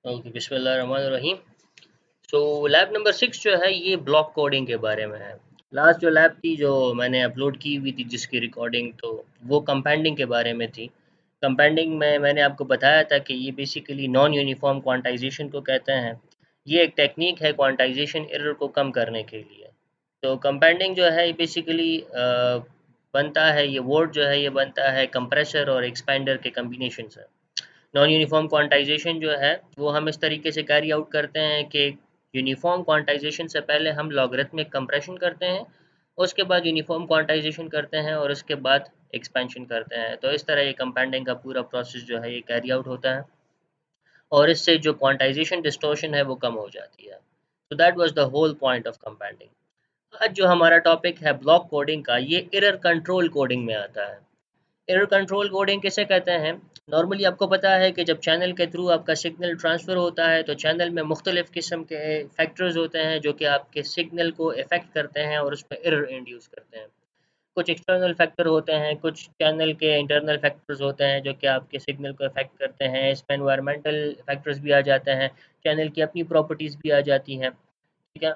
Okay, बिस्मिल्लाहिर्रहमानिर्रहीम। सो lab number 6 जो है ये ब्लॉक कोडिंग के बारे में है। लास्ट जो लैब थी जो मैंने अपलोड की हुई थी जिसकी रिकॉर्डिंग, तो वो कंपाउंडिंग के बारे में थी। कंपाउंडिंग में मैंने आपको बताया था कि ये बेसिकली नॉन यूनिफॉर्म क्वांटाइजेशन को कहते हैं। ये एक टेक्निक है क्वांटाइजेशन एरर को कम करने के लिए। तो कंपाउंडिंग जो है बेसिकली बनता है, ये वर्ड जो है ये बनता है कंप्रेसर और एक्सपेंडर के कम्बिनेशन से। नॉन यूनिफॉर्म क्वांटाइजेशन जो है वो हम इस तरीके से कैरी आउट करते हैं कि यूनिफॉर्म क्वांटाइजेशन से पहले हम लॉगरिथमिक कंप्रेशन करते हैं, उसके बाद यूनिफॉर्म क्वांटाइजेशन करते हैं और उसके बाद एक्सपेंशन करते हैं। तो इस तरह ये कंपाउंडिंग का पूरा प्रोसेस जो है ये कैरी आउट होता है और इससे जो क्वांटाइजेशन डिस्टॉर्शन है वो कम हो जाती है। तो that was the whole point of compounding. आज जो हमारा टॉपिक है ब्लॉक कोडिंग का, ये एरर कंट्रोल कोडिंग में आता है। एरर कंट्रोल कोडिंग किसे कहते हैं? नॉर्मली आपको पता है कि जब चैनल के थ्रू आपका सिग्नल ट्रांसफ़र होता है तो चैनल में मुख्तलिफ़ किस्म के फैक्टर्स होते हैं जो कि आपके सिग्नल को इफ़ेक्ट करते हैं और उसमें एरर इंड्यूस करते हैं। कुछ एक्सटर्नल फैक्टर होते हैं, कुछ चैनल के इंटरनल फैक्टर्स होते हैं जो कि आपके सिग्नल को इफ़ेक्ट करते हैं। इसमें एनवायरमेंटल फैक्टर्स भी आ जाते हैं, चैनल की अपनी प्रॉपर्टीज़ भी आ जाती हैं। ठीक है?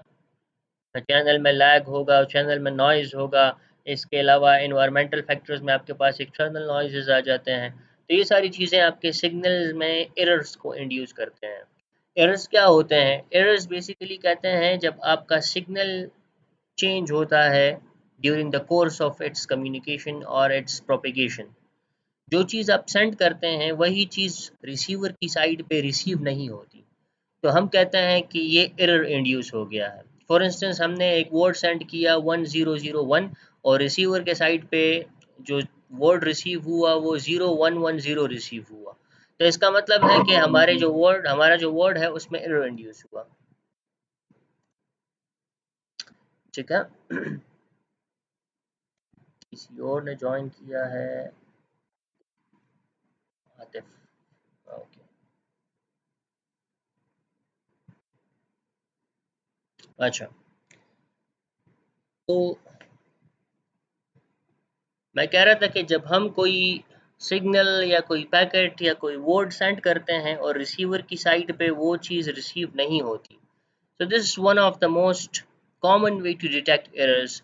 चैनल में लैग होगा, चैनल में नॉइज़ होगा। इसके अलावा एनवायरमेंटल फैक्टर्स में आपके पास एक्सटर्नल नॉइज़ेस आ जाते हैं। तो ये सारी चीज़ें आपके सिग्नल में एरर्स को इंड्यूस करते हैं। एरर्स क्या होते हैं? एरर्स बेसिकली कहते हैं जब आपका सिग्नल चेंज होता है during the course of its communication और इट्स प्रोपेगेशन। जो चीज़ आप सेंड करते हैं वही चीज़ रिसीवर की साइड पे रिसीव नहीं होती, तो हम कहते हैं कि ये एरर इंड्यूस हो गया है। फॉर इंस्टेंस हमने एक वर्ड सेंड किया 1001 और रिसीवर के साइड पे जो वर्ड रिसीव हुआ वो 0110 रिसीव हुआ। तो इसका मतलब है कि हमारा जो वर्ड है उसमें एरर इंड्यूस हुआ। ठीक है। किसी और ने ज्वाइन किया है, आतिफ। ओके। अच्छा, तो मैं कह रहा था कि जब हम कोई सिग्नल या कोई पैकेट या कोई वर्ड सेंड करते हैं और रिसीवर की साइड पे वो चीज़ रिसीव नहीं होती, so this is one of the most common way to detect errors।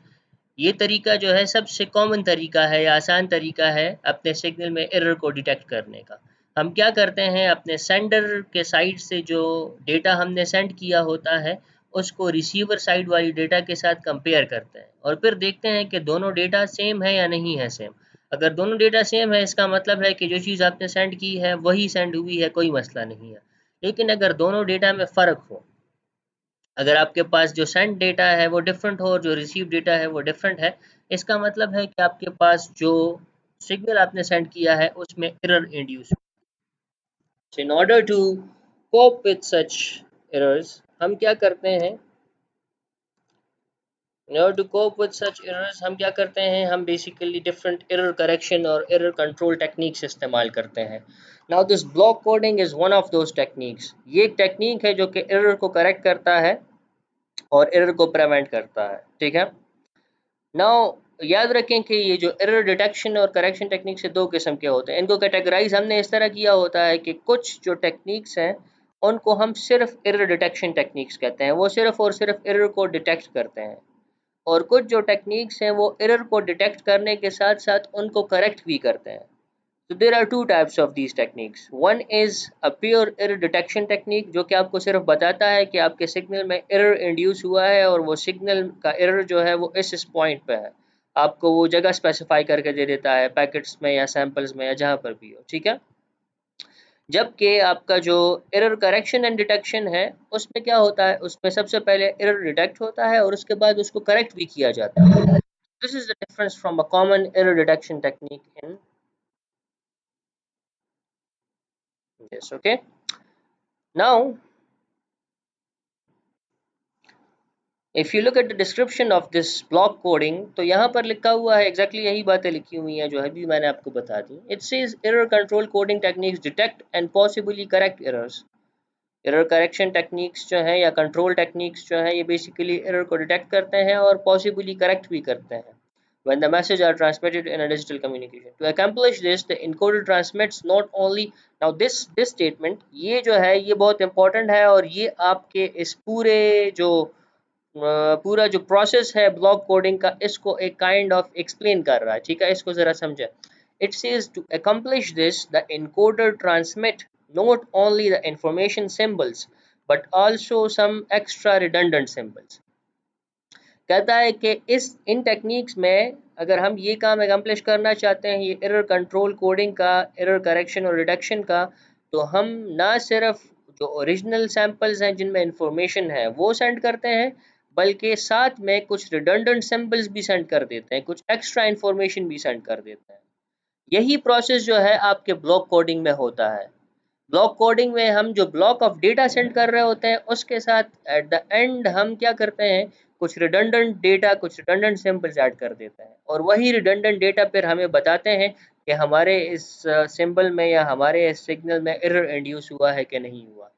ये तरीका जो है सबसे कॉमन तरीका है या आसान तरीका है अपने सिग्नल में एरर को डिटेक्ट करने का। हम क्या करते हैं, अपने सेंडर के साइड से जो डेटा हमने सेंड किया होता है उसको रिसीवर साइड वाली डेटा के साथ कंपेयर करते हैं और फिर देखते हैं कि दोनों डेटा सेम है या नहीं है सेम। अगर दोनों डेटा सेम है इसका मतलब है कि जो चीज़ आपने सेंड की है वही सेंड हुई है, कोई मसला नहीं है। लेकिन अगर दोनों डेटा में फ़र्क हो, अगर आपके पास जो सेंड डेटा है वो डिफरेंट हो और जो रिसीव डेटा है वो डिफरेंट है, इसका मतलब है कि आपके पास जो सिग्नल आपने सेंड किया है उसमें error induce. So in order to cope with such errors, हम क्या करते हैं? In order to cope with such errors, हम क्या करते हैं? हम basically different error correction और error control techniques इस्तेमाल करते हैं। Now this block coding is one of those techniques। ये एक टेक्निक है जो कि error को करेक्ट करता है और एरर को प्रिवेंट करता है। ठीक है। नाउ याद रखें कि ये जो एरर डिटेक्शन और करेक्शन टेक्निक से दो किस्म के होते हैं। इनको कैटेगराइज हमने इस तरह किया होता है कि कुछ जो टेक्निक्स हैं उनको हम सिर्फ एरर डिटेक्शन टेक्निक्स कहते हैं, वो सिर्फ और सिर्फ एरर को डिटेक्ट करते हैं। और कुछ जो टेक्निक्स हैं वो एरर को डिटेक्ट करने के साथ साथ उनको करेक्ट भी करते हैं। So there are two types of these techniques. One is a pure error detection technique जो कि आपको सिर्फ बताता है कि आपके सिग्नल में एरर इंड्यूस हुआ है और वो सिग्नल का एरर जो है वो इस पॉइंट पे है। आपको वो जगह स्पेसिफाई करके दे देता है पैकेट्स में या सैंपल्स में या जहाँ पर भी हो। ठीक है। जबकि आपका जो एरर करेक्शन एंड डिटेक्शन है उसमें क्या होता है, उसमें सबसे पहले एरर डिटेक्ट होता है और उसके बाद उसको करेक्ट भी किया जाता है। This is the difference from a common error detection technique in this. Okay. Now if you look at the description of this block coding, तो यहाँ पर लिखा हुआ है एग्जैक्टली यही बातें लिखी हुई हैं जो अभी मैंने आपको बता दी। It says error control coding techniques detect and possibly correct errors. Error correction techniques जो है या कंट्रोल टेक्निक्स जो है ये बेसिकली एरर को डिटेक्ट करते हैं और पॉसिबली करेक्ट भी करते हैं। when the messages are transmitted in a digital communication. To accomplish this, the encoder transmits not only now this statement ये जो है ये बहुत important है और ये आपके इस पूरा जो प्रोसेस है ब्लॉक कोडिंग का इसको एक काइंड ऑफ एक्सप्लेन कर रहा है ठीक है इसको जरा समझे it says to accomplish this the encoder transmit not only the information symbols but also some extra redundant symbols कहता है कि इस इन टेक्निक्स में अगर हम ये काम एकम्प्लिश करना चाहते हैं ये एरर कंट्रोल कोडिंग का एरर करेक्शन और रिडक्शन का तो हम ना सिर्फ जो ओरिजिनल सैंपल्स हैं जिनमें इंफॉर्मेशन है वो सेंड करते हैं बल्कि साथ में कुछ रिडंडेंट सैंपल्स भी सेंड कर देते हैं कुछ एक्स्ट्रा इंफॉर्मेशन भी सेंड कर देते हैं यही प्रोसेस जो है आपके ब्लॉक कोडिंग में होता है ब्लॉक कोडिंग में हम जो ब्लॉक ऑफ डेटा सेंड कर रहे होते हैं उसके साथ एट द एंड हम क्या करते हैं कुछ रिडंडेंट डेटा कुछ रिडंडेंट सिंबल्स ऐड कर देते हैं और वही रिडंडेंट डेटा फिर हमें बताते हैं कि हमारे इस सिंबल में या हमारे इस सिग्नल में एरर इंड्यूस हुआ है कि नहीं हुआ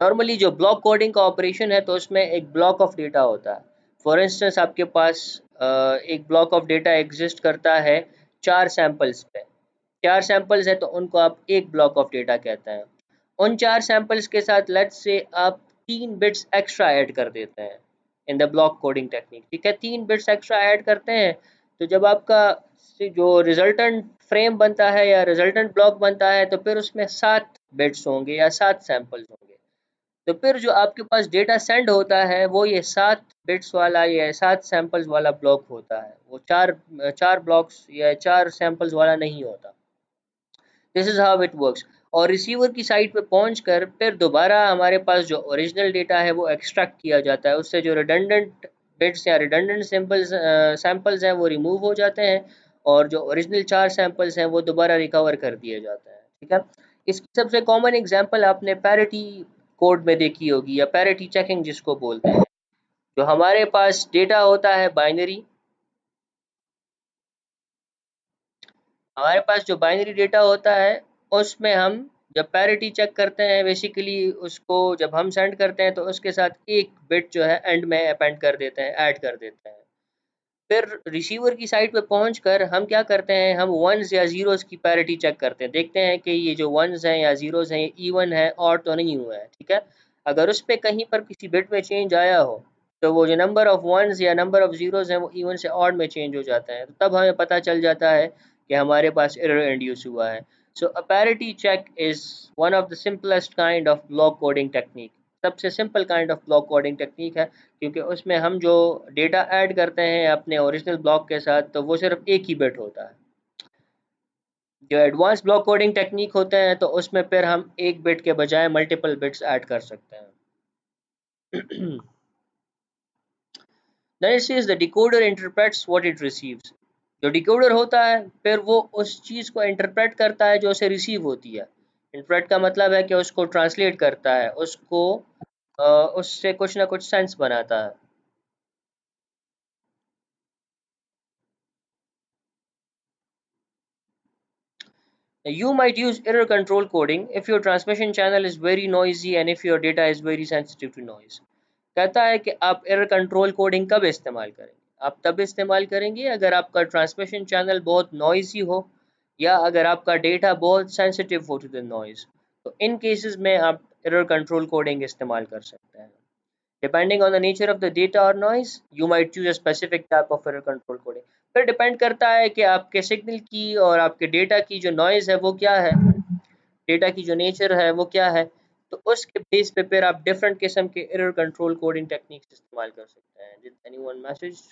नॉर्मली जो ब्लॉक कोडिंग का ऑपरेशन है तो उसमें एक ब्लॉक ऑफ डेटा होता है फॉर इंस्टेंस आपके पास एक ब्लॉक ऑफ डेटा एग्जिस्ट करता है 4 सैंपल्स पे 4 सैंपल्स है तो उनको आप एक ब्लॉक ऑफ डेटा कहते हैं उन 4 सैंपल्स के साथ लेट्स से आप 3 बिट्स एक्स्ट्रा ऐड कर देते हैं in the block coding technique ठीक है 3 बिट्स एक्स्ट्रा ऐड करते हैं तो जब आपका जो रिजल्टेंट फ्रेम बनता है या रिजल्टेंट ब्लॉक बनता है तो फिर उसमें 7 बिट्स होंगे या 7 सैंपल्स होंगे तो फिर जो आपके पास डेटा सेंड होता है वो ये 7 बिट्स वाला या 7 सैंपल्स वाला ब्लॉक होता है वो चार चार ब्लॉक्स या 4 सैंपल्स वाला नहीं होता this is how it works और रिसीवर की साइड पे पहुंचकर फिर दोबारा हमारे पास जो ओरिजिनल डेटा है वो एक्सट्रैक्ट किया जाता है उससे जो रिडंडेंट बिट्स या रिडंडेंट सैंपल्स हैं वो रिमूव हो जाते हैं और जो ओरिजिनल 4 सैंपल्स हैं वो दोबारा रिकवर कर दिए जाते हैं ठीक है इसकी सबसे कॉमन एग्जांपल आपने पैरिटी कोड में देखी होगी या पैरिटी चेकिंग जिसको बोलते हैं जो हमारे पास डेटा होता है बाइनरी हमारे पास जो बाइनरी डेटा होता है उसमें हम जब पैरिटी चेक करते हैं बेसिकली उसको जब हम सेंड करते हैं तो उसके साथ एक बिट जो है एंड में अपेंड कर देते हैं ऐड कर देते हैं फिर रिसीवर की साइड पे पहुंचकर हम क्या करते हैं हम वंस या जीरोस की पैरिटी चेक करते हैं देखते हैं कि ये जो वंस हैं या जीरोस हैं ये इवन है और तो नहीं हुआ है ठीक है अगर उस पर कहीं पर किसी बिट में चेंज आया हो तो वो जो नंबर ऑफ वंस या नंबर ऑफ जीरोस हैं वो इवन से ऑड में चेंज हो जाता है तो तब हमें पता चल जाता है कि हमारे पास एरर इंड्यूस हुआ है so a parity check is one of the simplest kind of block coding technique सबसे simple kind of block coding technique है क्योंकि उसमें हम जो डेटा ऐड करते हैं अपने ओरिजिनल ब्लॉक के साथ तो वो सिर्फ एक ही बिट होता है जो एडवांस ब्लॉक कोडिंग टेक्निक होते हैं तो उसमें फिर हम एक बिट के बजाय मल्टीपल बिट्स ऐड कर सकते हैं Then it says the decoder interprets what it receives. जो डिकोडर होता है फिर वो उस चीज़ को इंटरप्रेट करता है जो उसे रिसीव होती है इंटरप्रेट का मतलब है कि उसको ट्रांसलेट करता है उसको उससे कुछ ना कुछ सेंस बनाता है You might use error control coding if your transmission channel is very noisy and if your data is very sensitive to noise. कहता है कि आप एरर कंट्रोल कोडिंग कब इस्तेमाल करेंगे आप तब इस्तेमाल करेंगे अगर आपका ट्रांसमिशन चैनल बहुत नॉइजी हो या अगर आपका डेटा बहुत सेंसिटिव हो टू द नॉइज तो इन केसेस में आप एरर कंट्रोल कोडिंग इस्तेमाल कर सकते हैं Depending on the nature of the data or noise, you might choose a specific type of error control coding. फिर डिपेंड करता है कि आपके सिग्नल की और आपके डेटा की जो नॉइज़ है वो क्या है डेटा की जो नेचर है वो क्या है तो उसके बेस पे फिर आप डिफरेंट किस्म के एरर कंट्रोल कोडिंग टेक्निक्स इस्तेमाल कर सकते हैं did anyone message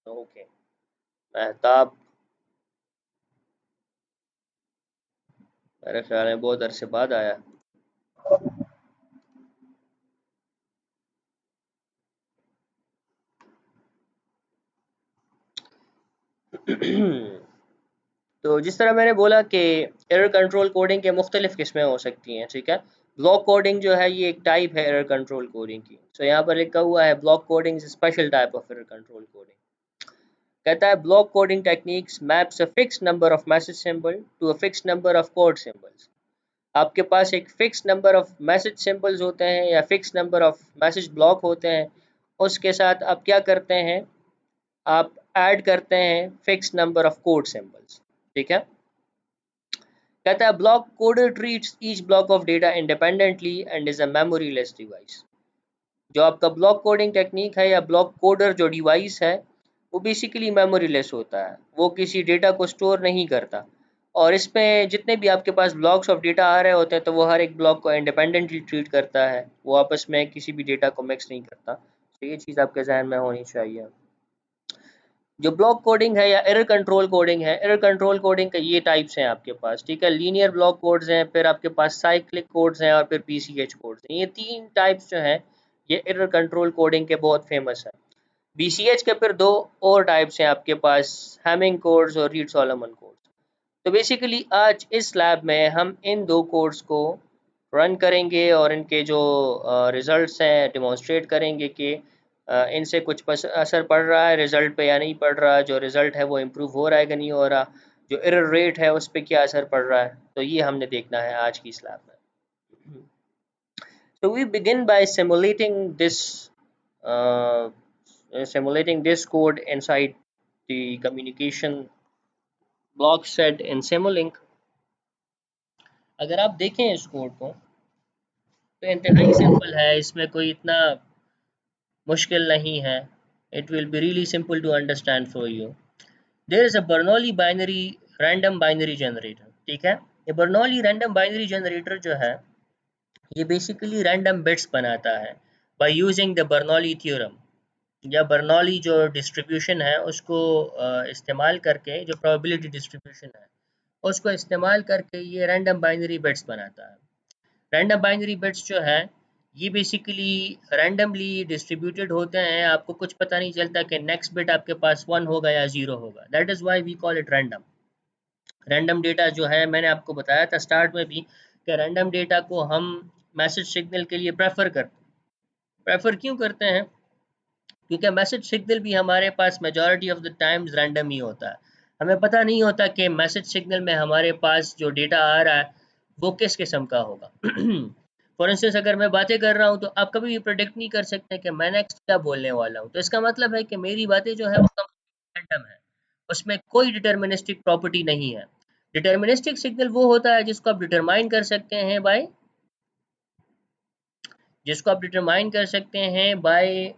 okay Mahtab मेरे ख्याल में बहुत अरसे बाद आया तो जिस तरह मैंने बोला कि एरर कंट्रोल कोडिंग के मुख्तलिफ किस्में हो सकती हैं ठीक है ब्लॉक कोडिंग जो है ये एक टाइप है एरर कंट्रोल कोडिंग की सो यहाँ पर लिखा हुआ है block coding is special type of error control coding कहता है block coding techniques maps a fix number of message symbol to a fix number of code symbols आपके पास एक fix number of message symbols होते हैं या fix number of message block होते हैं उसके साथ आप क्या करते हैं, आप ऐड करते हैं fix number of code symbols. ठीक है, कहता है block coder treats each block of data independently and is a memory less device. जो आपका ब्लॉक कोडिंग टेक्निक है या ब्लॉक कोडर जो डिवाइस है वो बेसिकली मेमोरी लेस होता है, वो किसी डेटा को स्टोर नहीं करता। और इसमें जितने भी आपके पास ब्लॉक्स ऑफ डेटा आ रहे होते हैं तो वो हर एक ब्लॉक को इंडिपेंडेंटली ट्रीट करता है, वो आपस में किसी भी डेटा को मिक्स नहीं करता। तो ये चीज़ आपके जहन में होनी चाहिए। जो ब्लॉक कोडिंग है या एरर कंट्रोल कोडिंग है, एरर कंट्रोल कोडिंग के ये टाइप्स हैं आपके पास। ठीक है, लीनियर ब्लॉक कोड्स हैं, फिर आपके पास साइक्लिक कोड्स हैं और फिर पीसीएच कोड्स हैं। ये तीन टाइप्स जो हैं ये एरर कंट्रोल कोडिंग के बहुत फेमस है। बीसीएच के फिर दो और टाइप्स हैं आपके पास, हैमिंग कोड्स और रीड सोलोमन कोड्स। तो बेसिकली आज इस लैब में हम इन दो कोड्स को रन करेंगे और इनके जो रिजल्ट्स हैं डिमॉन्स्ट्रेट करेंगे कि इनसे कुछ असर पड़ रहा है रिजल्ट पे या नहीं पड़ रहा, जो रिजल्ट है वो इम्प्रूव हो रहा है कि नहीं हो रहा, जो एरर रेट है उस पर क्या असर पड़ रहा है। तो ये हमने देखना है आज की इस लैब में। So we begin by uh, simulating this code inside the communication block set in Simulink। अगर आप देखें इस कोड को तो इंतहाई सिंपल है, इसमें कोई इतना मुश्किल नहीं है। It will be really simple to understand for you. There is a Bernoulli binary random binary generator. ठीक है, ये बर्नौली रैंडम बाइनरी जनरेटर जो है ये बेसिकली रैंडम बिट्स बनाता है by using the Bernoulli theorem, या बर्नौली जो डिस्ट्रीब्यूशन है उसको इस्तेमाल करके, जो प्रोबेबिलिटी डिस्ट्रीब्यूशन है उसको इस्तेमाल करके ये रैंडम बाइनरी बिट्स बनाता है। रैंडम बाइनरी बिट्स जो है ये बेसिकली रैंडमली डिस्ट्रीब्यूटेड होते हैं, आपको कुछ पता नहीं चलता कि नेक्स्ट बिट आपके पास 1 होगा या 0 होगा। That is why we call it random. Random data जो है मैंने आपको बताया था स्टार्ट में भी कि रैंडम डेटा को हम मैसेज सिग्नल के लिए प्रेफर क्यों करते हैं, क्योंकि मैसेज सिग्नल भी हमारे पास majority of the times random ही होता है। हमें पता नहीं होता कि मैसेज सिग्नल में हमारे पास जो डेटा आ रहा है वो किस किस्म का होगा। फॉर इंस्टेंस अगर मैं बातें कर रहा हूँ तो आप कभी भी प्रोडिक्ट नहीं कर सकते कि मैं नेक्स्ट क्या बोलने वाला हूँ, तो इसका मतलब है कि मेरी बातें जो है वो रैंडम है, उसमें कोई डिटर्मिनिस्टिक प्रॉपर्टी नहीं है। डिटर्मिनिस्टिक सिग्नल वो होता है जिसको आप डिटरमाइन कर सकते हैं बाय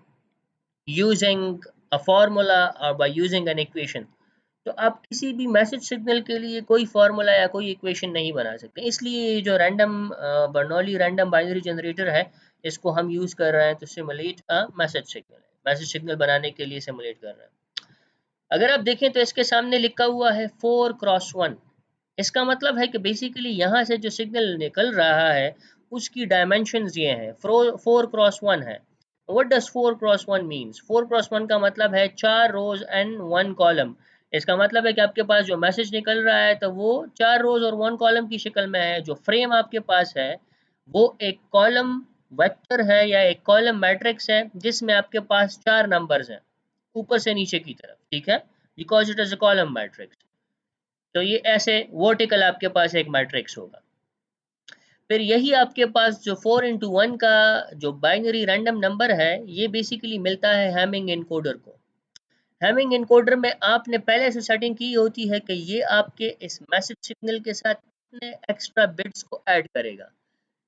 यूजिंग अ फार्मूला और बाय यूजिंग एन इक्वेशन। तो आप किसी भी मैसेज सिग्नल के लिए कोई फार्मूला या कोई इक्वेशन नहीं बना सकते। इसलिए ये जो random Bernoulli random binary generator है इसको हम यूज़ कर रहे हैं तो सिमुलेट अ मैसेज सिग्नल बनाने के लिए सिमुलेट कर रहे हैं। अगर आप देखें तो इसके सामने लिखा हुआ है 4x1। इसका मतलब है कि बेसिकली यहाँ से जो सिग्नल निकल रहा है उसकी डायमेंशंस ये हैं, 4x1 है। What does 4x1 means? 4x1 का मतलब है 4 रोज एंड 1 कॉलम। इसका मतलब है कि आपके पास जो मैसेज निकल रहा है तो वो 4 रोज और 1 कॉलम की शक्ल में है। जो फ्रेम आपके पास है वो एक कॉलम वेक्टर है या एक कॉलम मैट्रिक्स है जिसमें आपके पास 4 नंबर्स हैं ऊपर से नीचे की तरफ। ठीक है, because it is a column matrix. तो ये ऐसे वर्टिकल आपके पास एक मैट्रिक्स होगा। फिर यही आपके पास जो 4x1 का जो बाइनरी रैंडम नंबर है ये बेसिकली मिलता है हैमिंग इनकोडर को। हैमिंग इनकोडर में आपने पहले से सेटिंग की होती है कि ये आपके इस मैसेज सिग्नल के साथ कितने एक्स्ट्रा बिट्स को ऐड करेगा।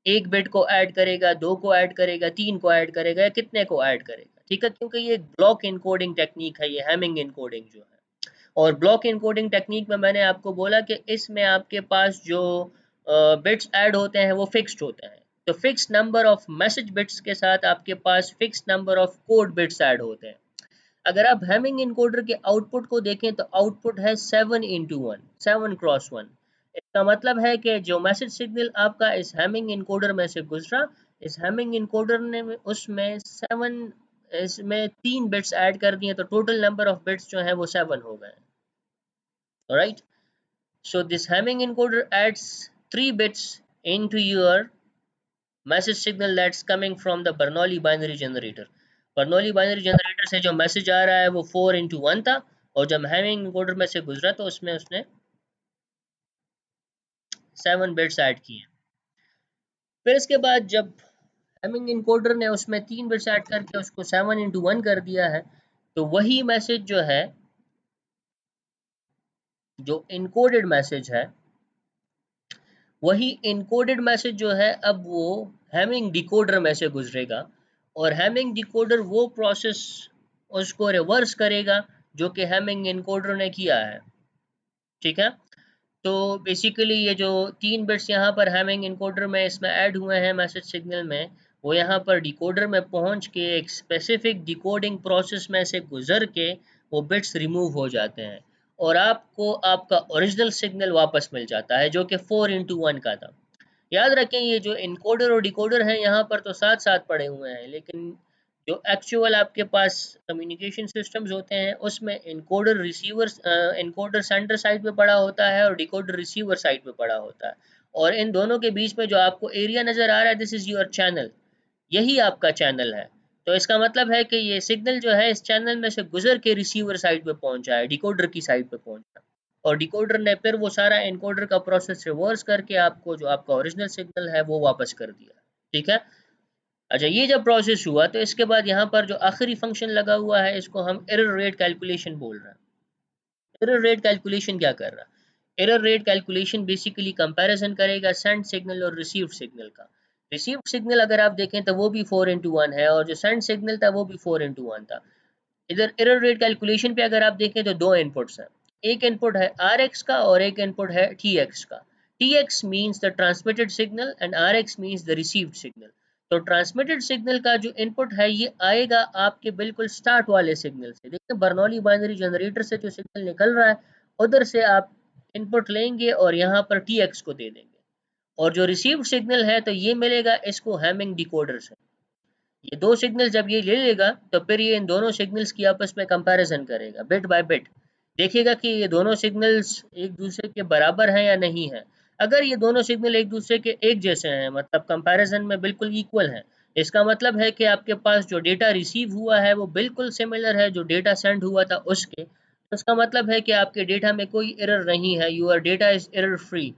1 बिट को ऐड करेगा, 2 को ऐड करेगा, 3 को ऐड करेगा या कितने को ऐड करेगा। ठीक है, क्योंकि ये ब्लॉक इनकोडिंग टेक्निक है, ये हैमिंग इनकोडिंग जो है। और ब्लॉक इनकोडिंग टेक्निक में मैंने आपको बोला कि इसमें आपके पास जो बिट्स ऐड होते हैं वो फिक्स्ड होते हैं। तो fix number of message bits के साथ आपके पास fix number of code bits add होते हैं। अगर आप हैमिंग इनकोडर के आउटपुट को देखें तो आउटपुट है 7x1, 7x1। इसका मतलब है कि जो मैसेज सिग्नल आपका इस हैमिंग इनकोडर में से गुजरा, इस हैमिंग इनकोडर ने उसमें 7, इसमें 3 बिट्स ऐड कर दिए तो टोटल नंबर ऑफ बिट्स जो है वो 7 हो गए। Right, so this Hamming encoder adds 3 bits into your message signal that's coming from the Bernoulli binary generator। Bernoulli binary generator से जो मैसेज आ रहा है वो 4x1 था और जब Hamming encoder में से गुजरा तो उसमें उसने 7 बिट्स ऐड किए। फिर इसके बाद जब हैमिंग इनकोडर ने उसमें 3 बिट्स ऐड करके उसको 7 into 1 कर दिया है। तो वही मैसेज जो है, जो इनकोडेड मैसेज है, वही इनकोडेड मैसेज जो है अब वो हैमिंग डिकोडर में से गुजरेगा, और हैमिंग डिकोडर वो प्रोसेस उसको रिवर्स करेगा जो कि हैमिंग इनकोडर ने किया है। ठीक है, तो बेसिकली ये जो 3 बिट्स यहाँ पर हैमिंग इनकोडर में इसमें ऐड हुए हैं मैसेज सिग्नल में, वो यहाँ पर डिकोडर में पहुँच के एक स्पेसिफिक डिकोडिंग प्रोसेस में से गुजर के वो बिट्स रिमूव हो जाते हैं, और आपको आपका ओरिजिनल सिग्नल वापस मिल जाता है जो कि 4 into 1 का था। याद रखें ये जो इनकोडर और डिकोडर है यहाँ पर तो साथ साथ पड़े हुए हैं, लेकिन जो एक्चुअल आपके पास कम्युनिकेशन सिस्टम्स होते हैं उसमें encoder receiver, encoder sender side पे पड़ा होता है और डिकोडर रिसीवर साइड पे पड़ा होता है, और इन दोनों के बीच में जो आपको एरिया नज़र आ रहा है, दिस इज़ योर चैनल, यही आपका चैनल है। तो इसका मतलब है कि ये सिग्नल जो है इस चैनल में से गुजर के रिसीवर साइड पे पहुंचा है, डिकोडर की साइड पे पहुंचा, और डिकोडर ने फिर वो सारा एनकोडर का प्रोसेस रिवर्स करके आपको जो आपका ओरिजिनल सिग्नल है वो वापस कर दिया। ठीक है, अच्छा ये जब प्रोसेस हुआ तो इसके बाद यहाँ पर जो आखिरी फंक्शन लगा हुआ है इसको हम एरर रेट कैलकुलेशन बोल रहे हैं। एरर रेट कैलकुलेशन क्या कर रहा है? Error rate calculation basically comparison करेगा सेंड सिग्नल और रिसीव्ड सिग्नल का। रिसीव्ड सिग्नल अगर आप देखें तो वो भी 4 into 1 है, और जो सेंड सिग्नल था वो भी 4 into 1 था। इधर एरर रेट कैलकुलेशन पे अगर आप देखें तो दो इनपुट्स हैं, एक इनपुट है आर एक्स का और एक इनपुट है टी एक्स का। T X means the transmitted signal and R X means the received signal. तो ट्रांसमिटेड सिग्नल का जो इनपुट है ये आएगा आपके बिल्कुल स्टार्ट वाले सिग्नल से, देखिए बर्नौली बाइनरी जनरेटर से जो सिग्नल निकल रहा है उधर से आप इनपुट लेंगे और यहाँ पर टी एक्स को दे देंगे, और जो रिसीव्ड सिग्नल है तो ये मिलेगा इसको हैमिंग डिकोडर से। ये दो सिग्नल जब ये ले लेगा तो फिर ये इन दोनों सिग्नल्स की आपस में कंपैरिजन करेगा बिट बाय बिट, देखेगा कि ये दोनों सिग्नल्स एक दूसरे के बराबर हैं या नहीं है। अगर ये दोनों सिग्नल एक दूसरे के एक जैसे हैं, मतलब कंपैरिजन में बिल्कुल इक्वल हैं, इसका मतलब है कि आपके पास जो डेटा रिसीव हुआ है वो बिल्कुल सिमिलर है जो डेटा सेंड हुआ था उसके, तो इसका मतलब है कि आपके डेटा में कोई एरर नहीं है, your data is error free,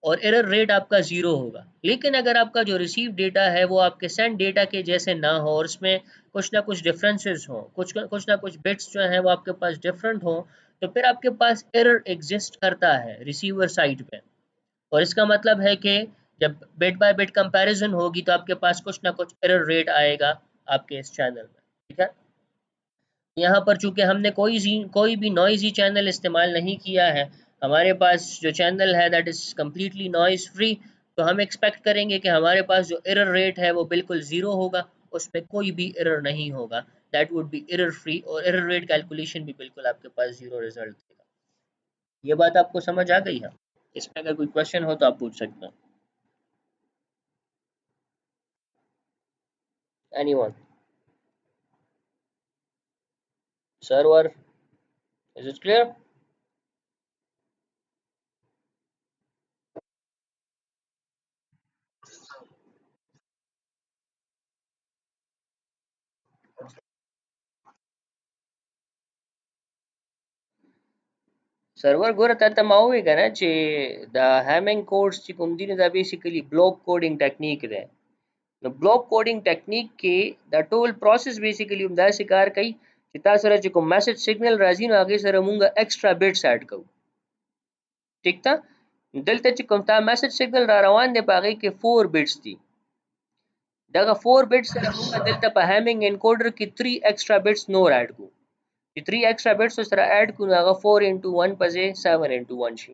और एरर रेट आपका ज़ीरो होगा। लेकिन अगर आपका जो रिसीव डेटा है वो आपके सेंड डेटा के जैसे ना हो और उसमें कुछ ना कुछ डिफरेंसेस हो, कुछ ना कुछ बिट्स जो है वो आपके पास डिफरेंट हो, तो फिर आपके पास एरर एग्जिस्ट करता है रिसीवर साइड पे, और इसका मतलब है कि जब बिट बाय बिट कंपैरिजन होगी तो आपके पास कुछ ना कुछ एरर रेट आएगा आपके इस चैनल में। ठीक है, यहाँ पर चूंकि हमने कोई भी नॉइजी चैनल इस्तेमाल नहीं किया है, हमारे पास जो चैनल है that is completely noise free, तो हम एक्सपेक्ट करेंगे कि हमारे पास जो एरर रेट है वो बिल्कुल ज़ीरो होगा, उसमें कोई भी एरर नहीं होगा, that would be error free, और एरर रेट कैलकुलेशन भी बिल्कुल आपके पास ज़ीरो रिजल्ट देगा। ये बात आपको समझ आ गई है? इसमें अगर कोई क्वेश्चन हो तो आप पूछ सकते हैं। Anyone? Server, is it clear? Server gura the Hamming codes the basically block coding technique there. The block coding technique ke the tool process basically umda sikar kai kita sara chikum message signal razino age sara munga extra bits add kau. ठीक था, दलते चिकम ta message signal ra rawan de pagi ke 4 bits थी, daga 4 bits sara munga दलता pa Hamming encoder ki 3 extra bits no add को. 3 extra bits sara add को naga 4 into 1 paze 7 into 1 shi.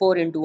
4 into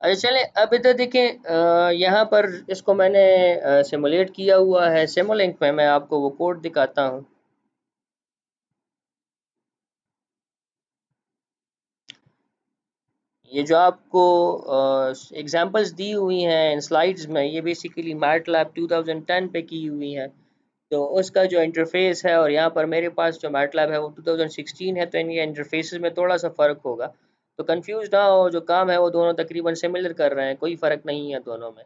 अच्छा चले अब इधर देखें, यहाँ पर इसको मैंने सिमुलेट किया हुआ है सिमुलिंक में, मैं आपको वो कोड दिखाता हूँ। ये जो आपको एग्जांपल्स दी हुई हैं इन स्लाइड्स में, ये बेसिकली मैटलैब 2010 पे की हुई हैं, तो उसका जो इंटरफेस है, और यहाँ पर मेरे पास जो मैटलैब है वो 2016 है, तो इनके इंटरफेसेस में थोड़ा सा फ़र्क होगा, तो कंफ्यूज ना हो, जो काम है वो दोनों तकरीबन सिमिलर कर रहे हैं, कोई फ़र्क नहीं है दोनों में।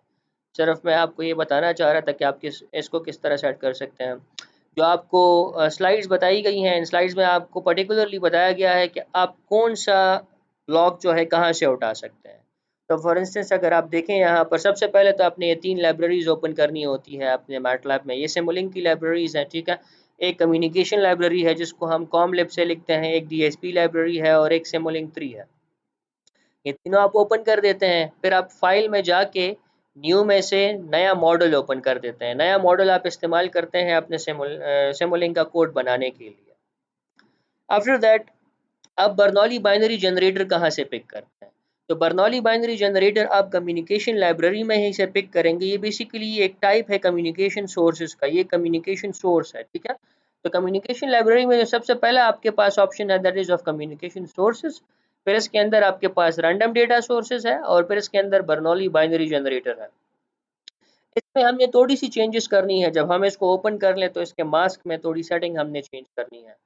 सिर्फ मैं आपको ये बताना चाह रहा था कि आप इसको किस तरह सेट कर सकते हैं। जो आपको स्लाइड्स बताई गई हैं, इन स्लाइड्स में आपको पर्टिकुलरली बताया गया है कि आप कौन सा ब्लॉक जो है कहाँ से उठा सकते हैं। तो फॉर इंस्टेंस अगर आप देखें यहाँ पर सबसे पहले तो आपने ये 3 लाइब्रेरीज ओपन करनी होती है अपने मैटलैब में। ये सिमुलिंक की लाइब्रेरीज हैं, ठीक है। एक कम्युनिकेशन लाइब्रेरी है जिसको हम कॉमलिब से लिखते हैं, एक डीएसपी लाइब्रेरी है और एक सिमुलिंक 3 है। ये तीनों आप ओपन कर देते हैं, फिर आप फाइल में जाके न्यू में से नया मॉडल ओपन कर देते हैं। नया मॉडल आप इस्तेमाल करते हैं अपने सिमुलिंक का कोड बनाने के लिए। आफ्टर दैट आप बर्नौली बाइनरी जनरेटर कहाँ से पिक करते हैं? तो बर्नौली बाइनरी जनरेटर आप कम्युनिकेशन लाइब्रेरी में ही से पिक करेंगे। ये बेसिकली एक टाइप है कम्युनिकेशन सोर्सेज का, ये कम्युनिकेशन सोर्स है, ठीक है। तो कम्युनिकेशन लाइब्रेरी में जो सबसे पहला आपके पास ऑप्शन है that is of communication sources. फिर इसके अंदर आपके पास रैंडम डेटा सोर्सेज है और फिर इसके अंदर बर्नौली बाइनरी जनरेटर है। इसमें हमने थोड़ी सी चेंजेस करनी है। जब हम इसको ओपन कर लें तो इसके मास्क में थोड़ी सेटिंग हमने चेंज करनी है।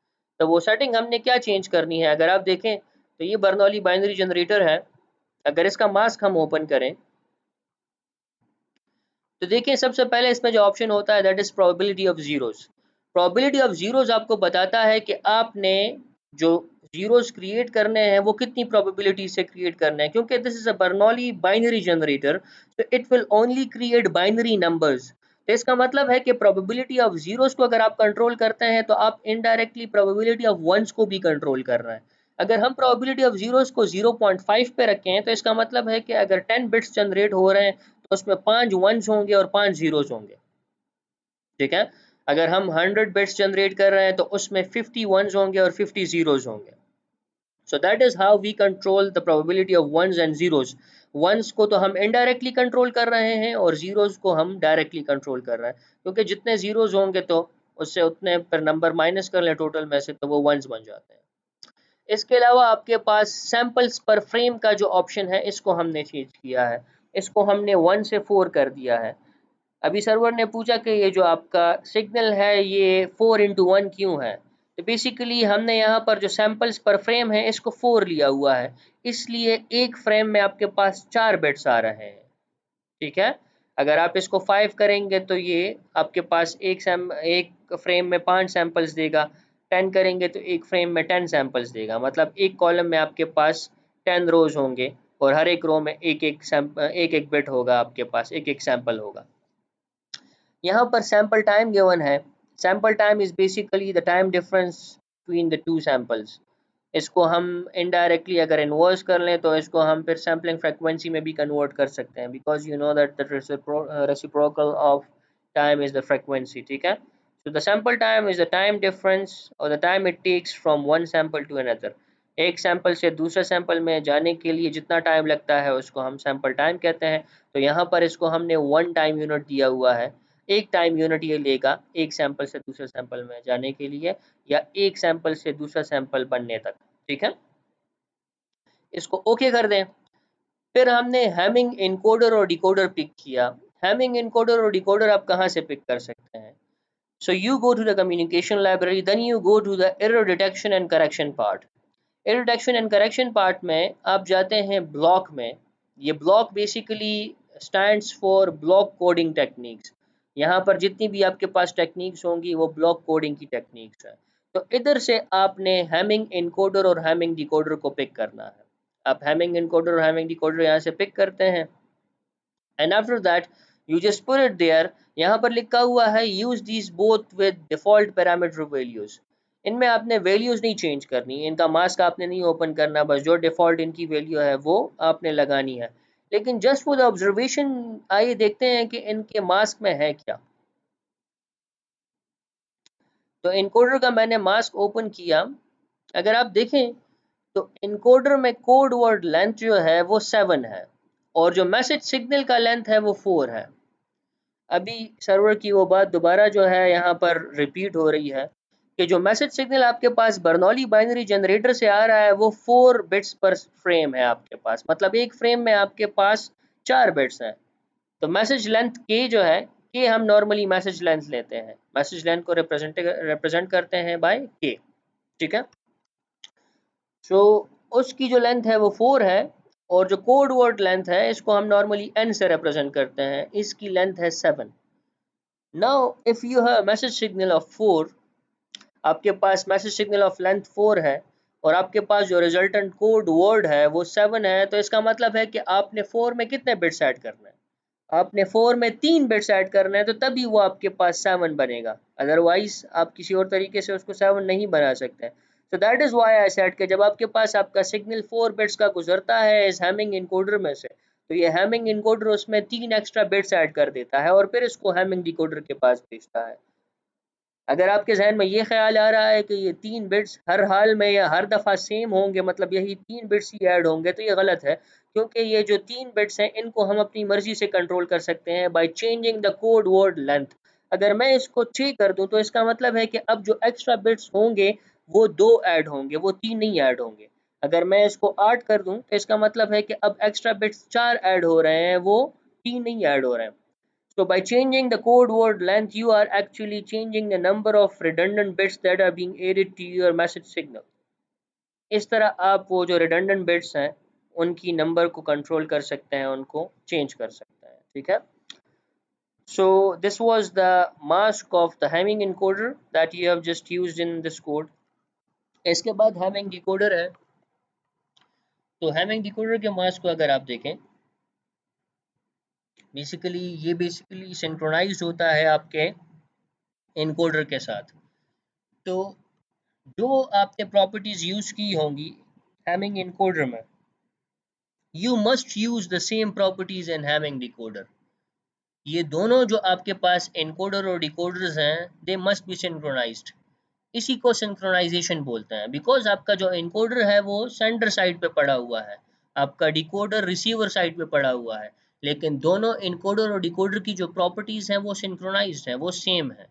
तो वो सेटिंग हमने क्या चेंज करनी है, अगर आप देखें तो ये बर्नौली बाइनरी जनरेटर है। अगर इसका मास्क हम ओपन करें तो देखिए सबसे पहले इसमें जो ऑप्शन होता है that is probability of zeros. Probability of zeros आपको बताता है कि आपने जो जीरोस क्रिएट करने हैं वो कितनी प्रोबेबिलिटी से क्रिएट करने हैं, क्योंकि this is a Bernoulli binary generator तो it will only create binary numbers. तो इसका मतलब है कि प्रोबेबिलिटी ऑफ जीरोस को अगर आप कंट्रोल करते हैं तो आप इनडायरेक्टली प्रोबेबिलिटी ऑफ वंस को भी कंट्रोल कर रहे हैं। अगर हम प्रोबेबिलिटी ऑफ जीरोस को 0.5 पे रखें तो इसका मतलब है कि अगर 10 बिट्स जनरेट हो रहे हैं तो उसमें 5 वंस होंगे और 5 जीरोस होंगे, ठीक है। अगर हम 100 बिट्स जनरेट कर रहे हैं तो उसमें 50 वंस होंगे और 50 जीरोस होंगे। So that is how we control the probability of ones and zeros. Ones को तो हम इनडायरेक्टली कंट्रोल कर रहे हैं और जीरोस को हम डायरेक्टली कंट्रोल कर रहे हैं, क्योंकि जितने जीरोस होंगे तो उससे उतने पर नंबर माइनस कर लें टोटल में से तो वो वंस बन जाते हैं। इसके अलावा आपके पास सैंपल्स पर फ्रेम का जो ऑप्शन है इसको हमने चेंज किया है। इसको हमने 1 से 4 कर दिया है। अभी सर्वर ने पूछा कि ये जो आपका सिग्नल है ये 4 इंटू 1 क्यों है। तो बेसिकली हमने यहाँ पर जो सैंपल्स पर फ्रेम है इसको 4 लिया हुआ है, इसलिए एक फ्रेम में आपके पास 4 बिट्स आ रहे हैं, ठीक है। अगर आप इसको 5 करेंगे तो ये आपके पास एक फ्रेम में 5 सैंपल्स देगा। 10 करेंगे तो एक फ्रेम में 10 सैंपल्स देगा, मतलब एक कॉलम में आपके पास 10 रोज होंगे और हर एक रो में एक एक बिट होगा, आपके पास एक एक सैंपल होगा। यहाँ पर सैंपल टाइम गिवन है। Sample time is basically the time difference between the two samples. इसको हम इनडायरेक्टली अगर इन्वर्स कर लें तो इसको हम फिर सैम्पलिंग फ्रीक्वेंसी में भी कन्वर्ट कर सकते हैं, because you know that the reciprocal of time is the frequency, ठीक है। So the sample time is the time difference और the time it takes from one sample to another. एक sample से दूसरे सैंपल में जाने के लिए जितना टाइम लगता है उसको हम सैंपल टाइम कहते हैं। तो यहाँ पर इसको हमने 1 टाइम यूनिट दिया हुआ है। एक टाइम यूनिट ये लेगा एक सैंपल से दूसरे सैंपल में जाने के लिए या एक सैंपल से दूसरा सैंपल बनने तक, ठीक है। इसको ओके कर दें। फिर हमने हैमिंग इनकोडर और डिकोडर पिक किया। हैमिंग इनकोडर और डिकोडर आप कहाँ से पिक कर सकते हैं? So you go to the communication library, then you go to the error detection and correction part. Error detection and correction part में आप जाते हैं ब्लॉक में। ये block basically stands for block coding techniques. यहाँ पर जितनी भी आपके पास टेक्निक्स होंगी वो ब्लॉक कोडिंग की टेक्निक्स है। तो इधर से आपने हैमिंग इनकोडर और हैमिंग डिकोडर को पिक करना है। आप हैमिंग इनकोडर और हैमिंग डिकोडर यहाँ से पिक करते हैं and after that you just put it there. यहाँ पर लिखा हुआ है use these both with default parameter values. इनमें आपने वैल्यूज नहीं चेंज करनी, इनका मास्क आपने नहीं ओपन करना, बस जो डिफॉल्ट इनकी वैल्यू है वो आपने लगानी है। लेकिन जस्ट फॉर द ऑब्जर्वेशन आइए देखते हैं कि इनके मास्क में है क्या। तो इनकोडर का मैंने मास्क ओपन किया। अगर आप देखें तो इनकोडर में कोड वर्ड लेंथ जो है वो 7 है और जो मैसेज सिग्नल का लेंथ है वो 4 है। अभी सर्वर की वो बात दोबारा जो है यहाँ पर रिपीट हो रही है कि जो मैसेज सिग्नल आपके पास बर्नौली बाइनरी जनरेटर से आ रहा है वो 4 बिट्स पर फ्रेम है आपके पास, मतलब एक फ्रेम में आपके पास 4 बिट्स हैं। तो मैसेज लेंथ के जो है के हम नॉर्मली मैसेज लेंथ लेते हैं, मैसेज लेंथ को रिप्रेजेंट करते हैं बाय के, ठीक है। सो उसकी जो लेंथ है वो 4 है और जो कोड वर्ड लेंथ है इसको हम नॉर्मली n से रिप्रेजेंट करते हैं, इसकी लेंथ है 7। Now if you have message signal of 4, आपके पास मैसेज सिग्नल ऑफ लेंथ 4 है और आपके पास जो रिजल्टेंट कोड वर्ड है वो 7 है, तो इसका मतलब है कि आपने 4 में कितने बिट्स ऐड करने हैं? आपने 4 में 3 बिट्स ऐड करने हैं, तो तभी वो आपके पास 7 बनेगा, अदरवाइज आप किसी और तरीके से उसको 7 नहीं बना सकते। तो that is why I said कि जब आपके पास आपका सिग्नल 4 बिट्स का गुजरता है इस हैमिंग इनकोडर में से, तो ये हैमिंग इनकोडर उसमें 3 एक्स्ट्रा बिट्स ऐड कर देता है और फिर इसको हैमिंग डिकोडर के पास भेजता है। अगर आपके जहन में ये ख्याल आ रहा है कि ये 3 बिट्स हर हाल में या हर दफ़ा सेम होंगे, मतलब यही 3 बिट्स ही ऐड होंगे, तो ये गलत है, क्योंकि ये जो 3 बिट्स हैं इनको हम अपनी मर्जी से कंट्रोल कर सकते हैं by changing the code word length. अगर मैं इसको 6 कर दूं तो इसका मतलब है कि अब जो एक्स्ट्रा बिट्स होंगे वो 2 ऐड होंगे, वो 3 नहीं ऐड होंगे। अगर मैं इसको 8 कर दूं तो इसका मतलब है कि अब एक्स्ट्रा बिट्स 4 ऐड हो रहे हैं, वो 3 नहीं ऐड हो रहे हैं। So by changing the code word length, you are actually changing the number of redundant bits that are being added to your message signal. इस तरह आप वो जो redundant bits हैं उनकी नंबर को कंट्रोल कर सकते हैं, उनको चेंज कर सकते हैं, ठीक है। So this was the mask of the Hamming encoder that you have just used in this code. इसके बाद Hamming decoder है। तो Hamming decoder के मास्क को अगर आप देखें, ये बेसिकली सिंक्रोनाइज्ड होता है आपके इनकोडर के साथ। तो जो आपने प्रॉपर्टीज यूज की होंगी हैमिंग इनकोडर में, you must use the same properties in Hamming decoder. ये दोनों जो आपके पास इनकोडर और डिकोडर्स हैं, दे मस्ट बी सिंक्रोनाइज्ड। इसी को सिंक्रोनाइजेशन बोलते हैं, बिकॉज आपका जो इनकोडर है वो सेंडर साइड पे पड़ा हुआ है, आपका डिकोडर रिसीवर साइड पे पड़ा हुआ है, लेकिन दोनों इनकोडर और डिकोडर की जो प्रॉपर्टीज हैं वो सिंक्रोनाइज्ड हैं, वो सेम है।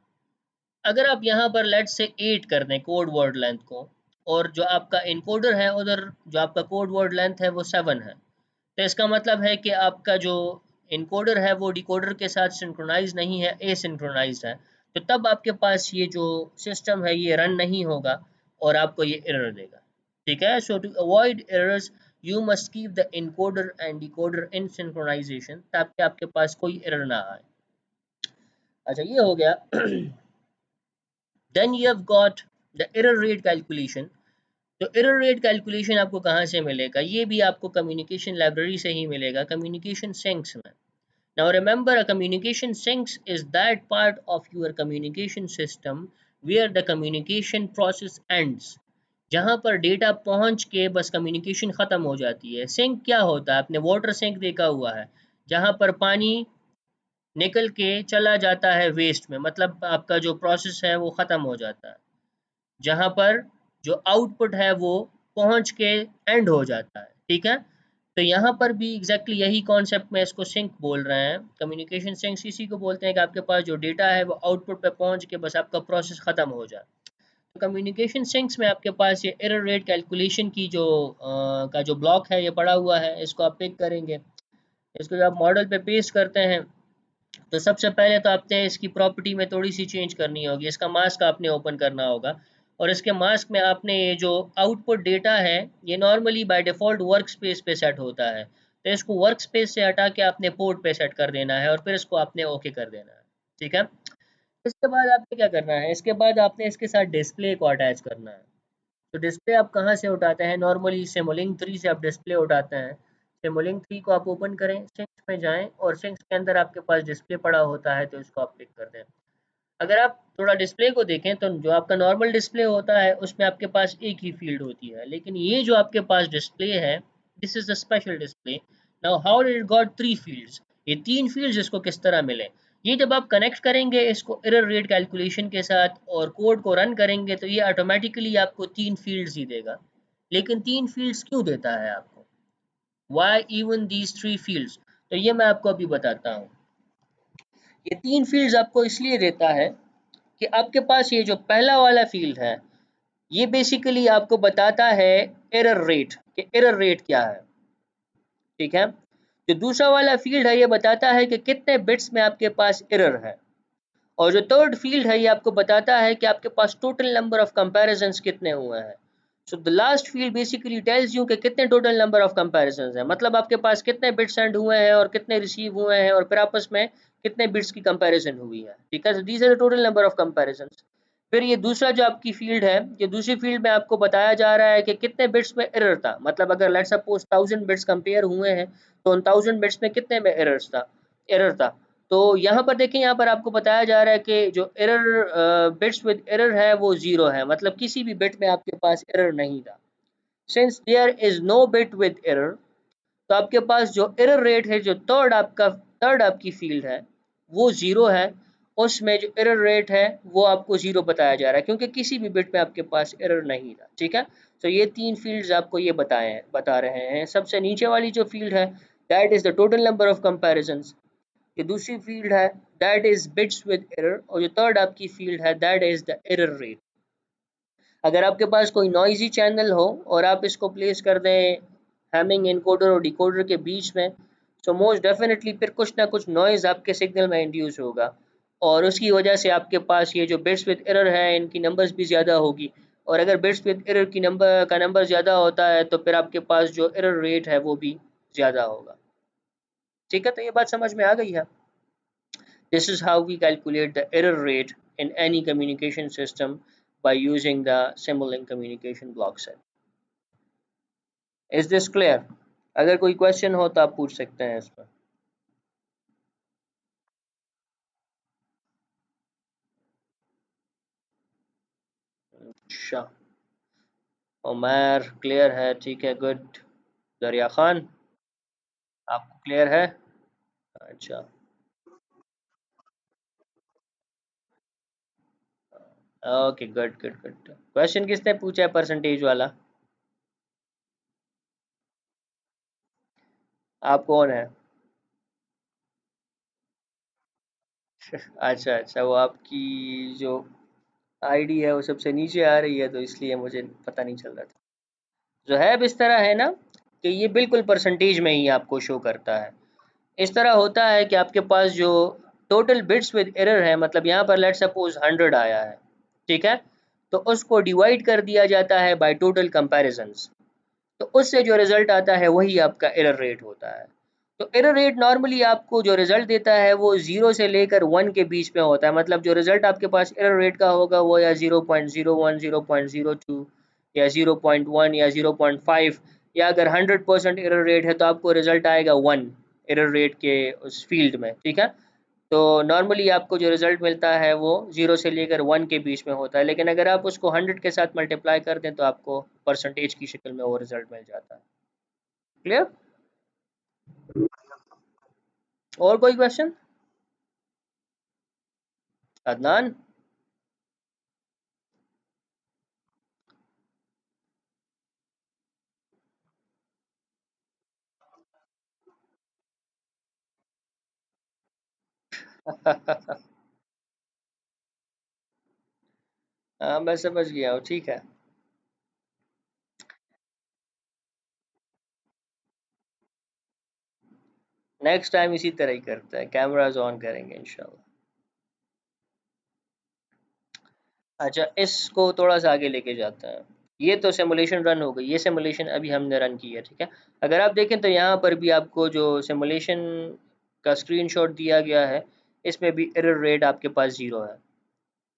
अगर आप यहाँ पर लेट से 8 कर दें कोड वर्ड लेंथ को, और जो आपका इनकोडर है उधर जो आपका कोड वर्ड लेंथ है वो 7 है, तो इसका मतलब है कि आपका जो इनकोडर है वो डिकोडर के साथ सिंक्रोनाइज नहीं है, एसिंक्रोनाइज्ड है। तो तब आपके पास ये जो सिस्टम है ये रन नहीं होगा और आपको ये एरर देगा, ठीक है। So to avoid errors you must keep the encoder and decoder in synchronization, ताकि आपके पास कोई एरर ना आए। अच्छा, ये हो गया। Then you have got the error rate calculation. तो error rate calculation आपको कहाँ से मिलेगा? ये भी आपको communication library से ही मिलेगा, communication sinks में। Now remember, a communication sinks is that part of your communication system where the communication process ends, जहाँ पर डेटा पहुँच के बस कम्युनिकेशन ख़त्म हो जाती है। सिंक क्या होता है? आपने वाटर सिंक देखा हुआ है, जहाँ पर पानी निकल के चला जाता है वेस्ट में, मतलब आपका जो प्रोसेस है वो ख़त्म हो जाता है, जहाँ पर जो आउटपुट है वो पहुँच के एंड हो जाता है, ठीक है। तो यहाँ पर भी एग्जैक्टली यही कॉन्सेप्ट में इसको सिंक बोल रहे हैं। कम्युनिकेशन सिंक्स इसी को बोलते हैं कि आपके पास जो डेटा है वो आउटपुट पे पहुँच के बस आपका प्रोसेस ख़त्म हो जाए। तो कम्युनिकेशन सिंक्स में आपके पास ये एरर रेट कैलकुलेशन की का जो ब्लॉक है ये पड़ा हुआ है, इसको आप पिक करेंगे। इसको जब आप मॉडल पे पेस्ट करते हैं तो सबसे पहले तो आपने इसकी प्रॉपर्टी में थोड़ी सी चेंज करनी होगी, इसका मास्क आपने ओपन करना होगा, और इसके मास्क में आपने ये जो आउटपुट डेटा है ये normally by default work space पे सेट होता है, तो इसको वर्क स्पेस से हटा के आपने पोर्ट पे सेट कर देना है और फिर इसको आपने ओके कर देना है, ठीक है। इसके बाद आपने क्या करना है, इसके बाद आपने इसके साथ डिस्प्ले को अटैच करना है। तो डिस्प्ले आप कहाँ से उठाते हैं? नॉर्मली सिमुलिंक 3 से आप डिस्प्ले उठाते हैं। सिमुलिंक 3 को आप ओपन करें, सिंक्स में जाएँ और सिंक्स के अंदर आपके पास डिस्प्ले पड़ा होता है, तो इसको आप पिक कर दें। अगर आप थोड़ा डिस्प्ले को देखें तो जो आपका नॉर्मल डिस्प्ले होता है उसमें आपके पास एक ही फील्ड होती है, लेकिन ये जो आपके पास डिस्प्ले है, this is a special display. Now how did it got 3 fields? ये 3 फील्ड्स इसको किस तरह मिले? ये जब आप कनेक्ट करेंगे इसको एरर रेट कैलकुलेशन के साथ और कोड को रन करेंगे तो ये ऑटोमेटिकली आपको 3 फील्ड्स ही देगा। लेकिन 3 फील्ड्स क्यों देता है आपको? Why even these 3 fields? तो ये मैं आपको अभी बताता हूँ। ये 3 फील्ड्स आपको इसलिए देता है कि आपके पास ये जो पहला वाला फील्ड है ये बेसिकली आपको बताता है एरर रेट, कि एरर रेट क्या है, ठीक है। जो दूसरा वाला फील्ड है ये बताता है कि कितने बिट्स में आपके पास एरर है, और जो थर्ड फील्ड है ये आपको बताता है कि आपके पास टोटल नंबर ऑफ कंपैरिजंस कितने हुए हैं। So the last field basically tells you कि कितने टोटल नंबर ऑफ कंपैरिजंस हैं, मतलब आपके पास कितने बिट्स सेंड हुए हैं और कितने रिसीव हुए हैं और फिर आपस में कितने बिट्स की कंपैरिजन हुई है, ठीक है। These are the total number of comparisons. फिर ये दूसरा जो आपकी फील्ड है, ये दूसरी फील्ड में आपको बताया जा रहा है कि कितने बिट्स में एरर था, मतलब अगर लेट्स सपोज 1000 बिट्स कंपेयर हुए हैं तो उन 1000 बिट्स में कितने में एरर था। तो यहाँ पर देखें, यहाँ पर आपको बताया जा रहा है कि जो एरर बिट्स विद एरर है वो जीरो है, मतलब किसी भी बिट में आपके पास एरर नहीं था। Since there is no bit with error, तो आपके पास जो एरर रेट है, जो थर्ड आपकी फील्ड है वो जीरो है, उसमें जो एरर रेट है वो आपको जीरो बताया जा रहा है क्योंकि किसी भी बिट में आपके पास एरर नहीं था, ठीक है। तो ये तीन फील्ड्स आपको ये बता रहे हैं। सबसे नीचे वाली जो फील्ड है that is the total number of comparisons, ये दूसरी फील्ड है that is bits with error, और जो थर्ड आपकी फील्ड है that is the error rate. अगर आपके पास कोई नॉइजी चैनल हो और आप इसको प्लेस कर दें हैमिंग इनकोडर और डिकोडर के बीच में, तो मोस्ट डेफिनेटली फिर कुछ ना कुछ नॉइज आपके सिग्नल में इंड्यूस होगा और उसकी वजह से आपके पास ये जो बिट्स विद एरर है इनकी नंबर्स भी ज़्यादा होगी, और अगर बिट्स विद एरर की नंबर ज़्यादा होता है तो फिर आपके पास जो एरर रेट है वो भी ज़्यादा होगा, ठीक है। तो ये बात समझ में आ गई है। This is how we calculate the error rate in any communication system by using the Simulink communication block set. Is this clear? अगर कोई क्वेश्चन हो तो आप पूछ सकते हैं इस पर। अच्छा, उमर क्लियर है, ठीक है, गुड। दरिया खान, आपको क्लियर है? अच्छा, okay, good good good. Question किसने पूछा है परसेंटेज वाला? आप कौन है? अच्छा अच्छा, वो आपकी जो आईडी है वो सबसे नीचे आ रही है तो इसलिए मुझे पता नहीं चल रहा था। जो है अब इस तरह है ना कि ये बिल्कुल परसेंटेज में ही आपको शो करता है। इस तरह होता है कि आपके पास जो टोटल बिट्स विद एरर है, मतलब यहाँ पर लेट सपोज 100 आया है, ठीक है, तो उसको डिवाइड कर दिया जाता है बाय टोटल कंपैरिजंस, तो उससे जो रिजल्ट आता है वही आपका एरर रेट होता है। तो एरर रेट नॉर्मली आपको जो रिजल्ट देता है वो 0 से लेकर 1 के बीच में होता है, मतलब जो रिजल्ट आपके पास एरर रेट का होगा वो या 0.01, 0.02 या 0.1 या 0.5, या अगर 100% एरर रेट है तो आपको रिजल्ट आएगा 1 एरर रेट के उस फील्ड में, ठीक है। तो नॉर्मली आपको जो रिजल्ट मिलता है वो 0 से लेकर 1 के बीच में होता है, लेकिन अगर आप उसको 100 के साथ मल्टीप्लाई कर दें तो आपको परसेंटेज की शक्ल में वो रिजल्ट मिल जाता है। क्लियर? और कोई क्वेश्चन? अदनान? हाँ, मैं समझ गया हूँ, ठीक है। नेक्स्ट टाइम इसी तरह ही करते हैं, कैमराज ऑन करेंगे इंशाल्लाह। अच्छा, इसको थोड़ा सा आगे लेके जाते हैं। ये तो सिमुलेशन रन हो गई, ये सिमुलेशन अभी हमने रन की है, ठीक है। अगर आप देखें तो यहाँ पर भी आपको जो सिमुलेशन का स्क्रीनशॉट दिया गया है इसमें भी एरर रेट आपके पास जीरो है।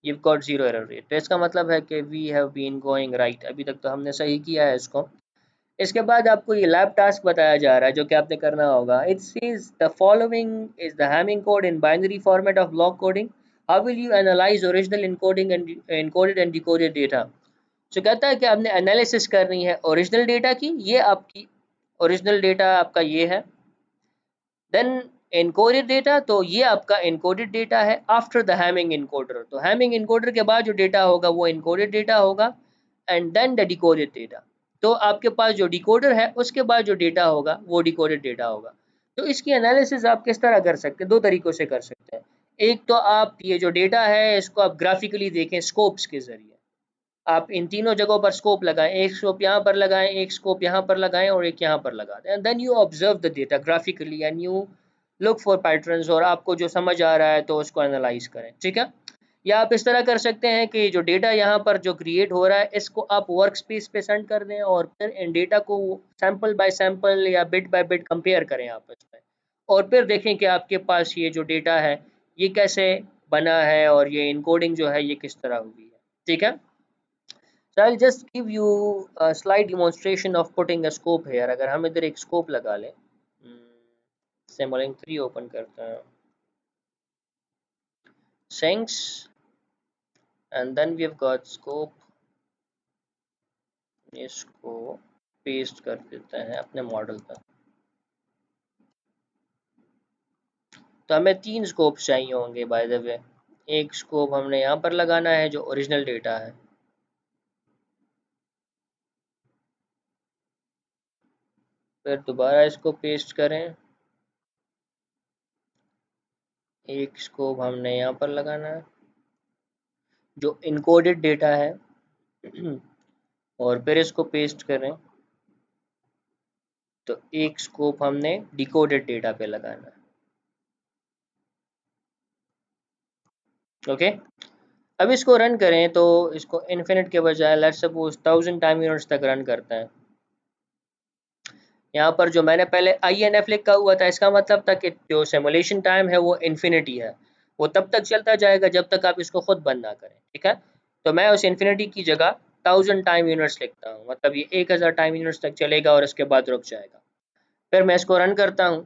you've got zero error rate, तो इसका मतलब है कि we have been going right, अभी तक तो हमने सही किया है इसको। इसके बाद आपको ये लैब टास्क बताया जा रहा है जो कि आपने करना होगा। It says the following is the Hamming code in binary format of block coding, how will you analyse original encoding and encoded and decoded data. जो कहता है कि आपने एनालिसिस करनी है ओरिजिनल डेटा की, ये आपकी ओरिजिनल डेटा आपका ये है। देन एनकोडेड डेटा, तो ये आपका एनकोडेड डेटा है आफ्टर द हैमिंग इनकोडर, तो हैमिंग इनकोडर के बाद जो डेटा होगा वो एनकोडेड डेटा होगा। And then the decoded data, तो आपके पास जो डिकोडर है उसके बाद जो डेटा होगा वो डिकोडेड डेटा होगा। तो इसकी एनालिसिस आप किस तरह कर सकते हैं? दो तरीकों से कर सकते हैं। एक तो आप ये जो डेटा है इसको आप ग्राफिकली देखें स्कोप्स के जरिए, आप इन तीनों जगहों पर स्कोप लगाएं, एक स्कोप यहाँ पर लगाएं, एक स्कोप यहाँ पर लगाएं और एक यहाँ पर लगा दें, and then you observe the data graphically and you look for patterns, और आपको जो समझ आ रहा है तो उसको एनालाइज करें, ठीक है। या आप इस तरह कर सकते हैं कि जो डेटा यहाँ पर जो क्रिएट हो रहा है इसको आप वर्क स्पेस पे सेंड कर दें और फिर इन डेटा को सैंपल बाय सैंपल या बिट बाय बिट कंपेयर करें आपस में, और फिर देखें कि आपके पास ये जो डेटा है ये कैसे बना है और ये इनकोडिंग जो है ये किस तरह हुई है। ठीक है, so I'll just give you a slight demonstration of putting a scope here। अगर हम इधर एक स्कोप लगा लें, Simulink 3 ओपन करते हैं, sinks and then we've got scope, इसको पेस्ट कर देते हैं अपने मॉडल पर। तो हमें 3 स्कोप चाहिए होंगे बाय द वे। एक स्कोप हमने यहाँ पर लगाना है जो ओरिजिनल डेटा है, फिर दोबारा इसको पेस्ट करें, एक स्कोप हमने यहाँ पर लगाना है जो इनकोडेड डेटा है और फिर इसको पेस्ट करें, तो एक स्कोप हमने डिकोडेड डेटा पे लगाना है। ओके, अब इसको रन करें तो इसको इन्फिनिट के बजाय लेट्स सपोज 1000 टाइम यूनिट्स तक रन करते हैं। यहाँ पर जो मैंने पहले INF लिखा हुआ था इसका मतलब था कि जो सिमुलेशन टाइम है वो इन्फिनिटी है, वो तब तक चलता जाएगा जब तक आप इसको खुद बंद ना करें। ठीक है, तो मैं उस इन्फिनिटी की जगह 1000 टाइम यूनिट्स लिखता हूँ, मतलब ये 1000 टाइम यूनिट्स तक चलेगा और इसके बाद रुक जाएगा। फिर मैं इसको रन करता हूँ।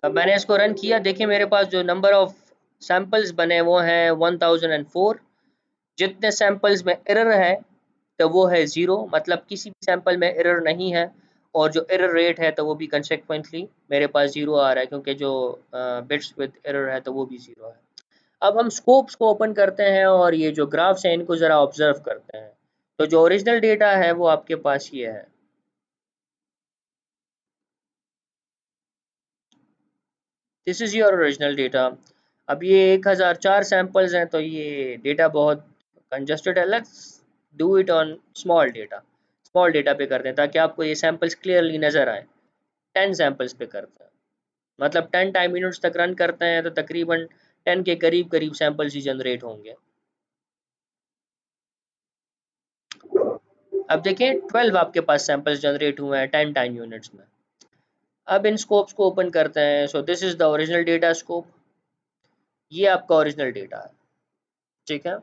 अब मैंने इसको रन किया, देखिए मेरे पास जो नंबर ऑफ सैंपल्स बने वो हैं 1004। जितने सैंपल्स में एरर है तो वो है 0, मतलब किसी भी सैंपल में एरर नहीं है, और जो एरर रेट है तो वो भी कंसेक्वेंटली मेरे पास 0 आ रहा है, क्योंकि जो बिट्स विद एरर है तो वो भी 0 है। अब हम स्कोप्स को ओपन करते हैं और ये जो ग्राफ्स हैं इनको ज़रा ऑब्जर्व करते हैं। तो जो ओरिजिनल डेटा है वो आपके पास ये है, this is your original data. अब ये 1004 सैंपल्स हैं तो ये डेटा बहुत कंजस्टेड है। Let's do it on small data, small data पे करते हैं ताकि आपको ये सैंपल्स क्लियरली नज़र आए। 10 सैंपल्स पे करते हैं, मतलब 10 टाइम मिनट्स तक रन करते हैं तो तकरीबन 10 के करीब करीब सैंपल्स ही जनरेट होंगे। अब देखें 12 आपके पास सैंपल्स जनरेट हुए हैं 10 टाइम यूनिट्स में। अब इन स्कोप्स को ओपन करते हैं। So this is the original data scope, ये आपका ओरिजिनल डेटा है। ठीक है,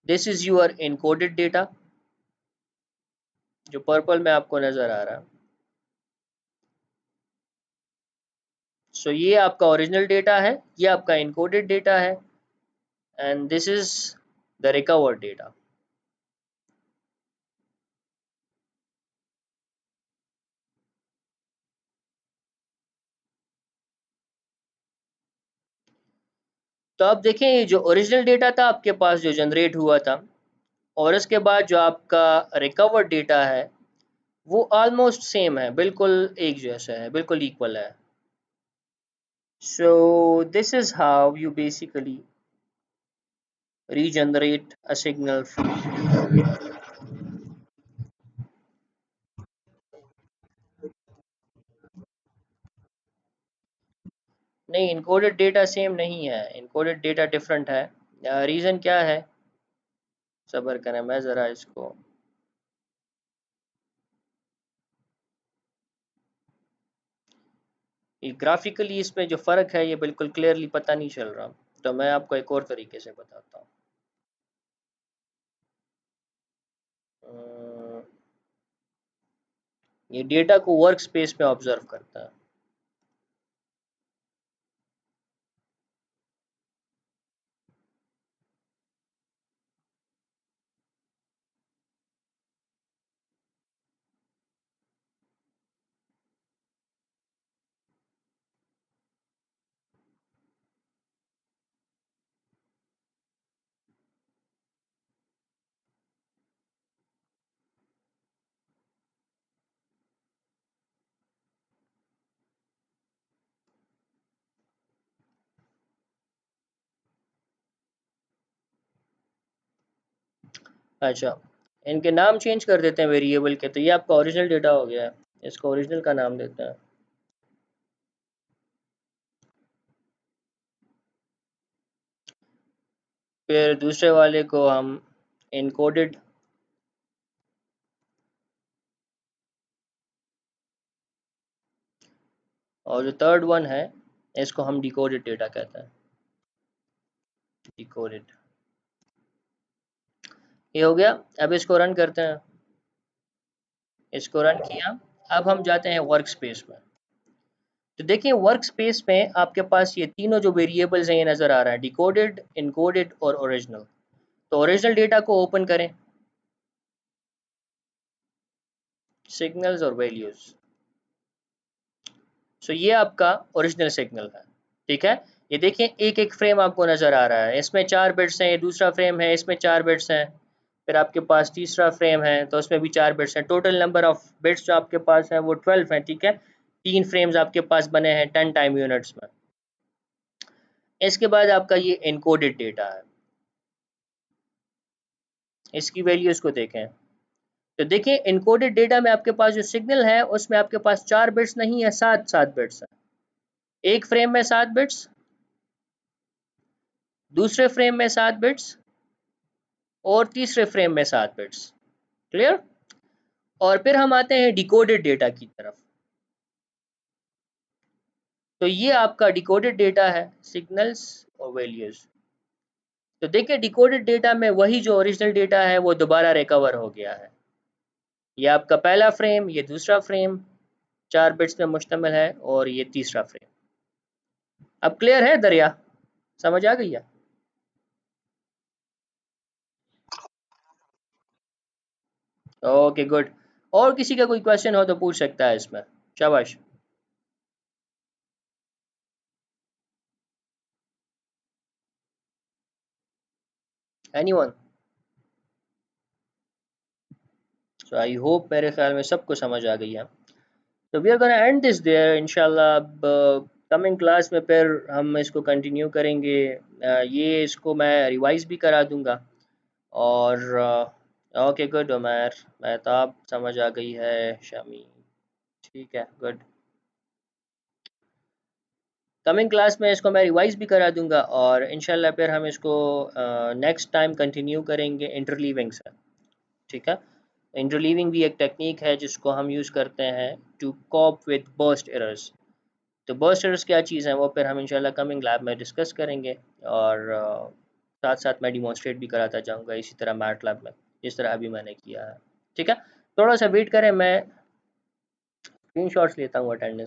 this is your encoded data जो पर्पल में आपको नज़र आ रहा है। सो ये आपका ओरिजिनल डेटा है, ये आपका इनकोडेड डेटा है, and this is the recovered data. तो आप देखें ये जो ओरिजिनल डेटा था आपके पास जो जनरेट हुआ था, और इसके बाद जो आपका रिकवर्ड डेटा है वो ऑलमोस्ट सेम है, बिल्कुल एक जैसा है, बिल्कुल इक्वल है। So this is how you basically regenerate a signal from, नहीं इनकोडेड डेटा सेम नहीं है, इनकोडेड डेटा डिफरेंट है। रीज़न क्या है, सब्र करें मैं ज़रा इसको, ये ग्राफिकली इसमें जो फ़र्क है ये बिल्कुल क्लियरली पता नहीं चल रहा, तो मैं आपको एक और तरीके से बताता हूँ। ये डेटा को वर्क स्पेस में ऑब्जर्व करता है। अच्छा, इनके नाम चेंज कर देते हैं वेरिएबल के, तो ये आपका ओरिजिनल डेटा हो गया है, इसको ओरिजिनल का नाम देते हैं। फिर दूसरे वाले को हम इनकोडेड, और जो थर्ड वन है इसको हम डिकोडेड डेटा कहते हैं, डिकोडेड। ये हो गया। अब इसको रन करते हैं। इसको रन किया। अब हम जाते हैं वर्क स्पेस में। तो देखिए वर्क स्पेस में आपके पास ये तीनों जो वेरिएबल्स हैं ये नज़र आ रहा है, डिकोडेड, इनकोडेड और ओरिजिनल। तो ओरिजिनल डेटा को ओपन करें, सिग्नल्स और वैल्यूज। सो ये आपका ओरिजिनल सिग्नल है। ठीक है, ये देखिए एक एक फ्रेम आपको नज़र आ रहा है, इसमें 4 बिट्स हैं, ये दूसरा फ्रेम है इसमें 4 बिट्स हैं, फिर आपके पास तीसरा फ्रेम है तो उसमें भी 4 बिट्स हैं। टोटल नंबर ऑफ बिट्स जो आपके पास है वो 12 है। ठीक है, 3 फ्रेम्स आपके पास बने हैं 10 टाइम यूनिट्स में। इसके बाद आपका ये इनकोडेड डेटा है, इसकी वैल्यूज को देखें। तो देखिए इनकोडेड डेटा में आपके पास जो सिग्नल है उसमें आपके पास 4 बिट्स नहीं है, 7 बिट्स है। एक फ्रेम में 7 बिट्स, दूसरे फ्रेम में 7 बिट्स और तीसरे फ्रेम में 7 बिट्स। क्लियर। और फिर हम आते हैं डिकोडेड डेटा की तरफ। तो ये आपका डिकोडेड डेटा है, सिग्नल्स और वैल्यूज। तो देखिए डिकोडेड डेटा में वही जो ओरिजिनल डेटा है वो दोबारा रिकवर हो गया है। ये आपका पहला फ्रेम, ये दूसरा फ्रेम 4 बिट्स पे मुश्तमिल है और ये तीसरा फ्रेम। अब क्लियर है दरिया, समझ आ गई है? Okay good. और किसी का कोई क्वेश्चन हो तो पूछ सकता है इसमें। शाबाश। एनीवन? सो आई होप मेरे ख्याल में सबको समझ आ गई है। तो we are gonna and this there इंशाल्लाह। अब कमिंग क्लास में फिर हम इसको कंटिन्यू करेंगे। ये इसको मैं रिवाइज भी करा दूंगा। और ओके गुड उमर, मेहताब समझ आ गई है, शमी ठीक है गुड। कमिंग क्लास में इसको मैं रिवाइज भी करा दूंगा और इंशाल्लाह फिर हम इसको नेक्स्ट टाइम कंटिन्यू करेंगे इंटरलीविंग से। ठीक है, इंटरलीविंग भी एक टेक्निक है जिसको हम यूज़ करते हैं to cope with burst errors. तो बर्स्ट एरर्स क्या चीज़ है वो फिर हम इंशाल्लाह कमिंग लैब में डिस्कस करेंगे। और साथ साथ मैं डिमॉन्स्ट्रेट भी कराता जाऊंगा इसी तरह मैट लैब में, जिस तरह अभी मैंने किया है। ठीक है, थोड़ा सा वेट करें, मैं स्क्रीन शॉट्स लेता हूँ अटेंडेंस।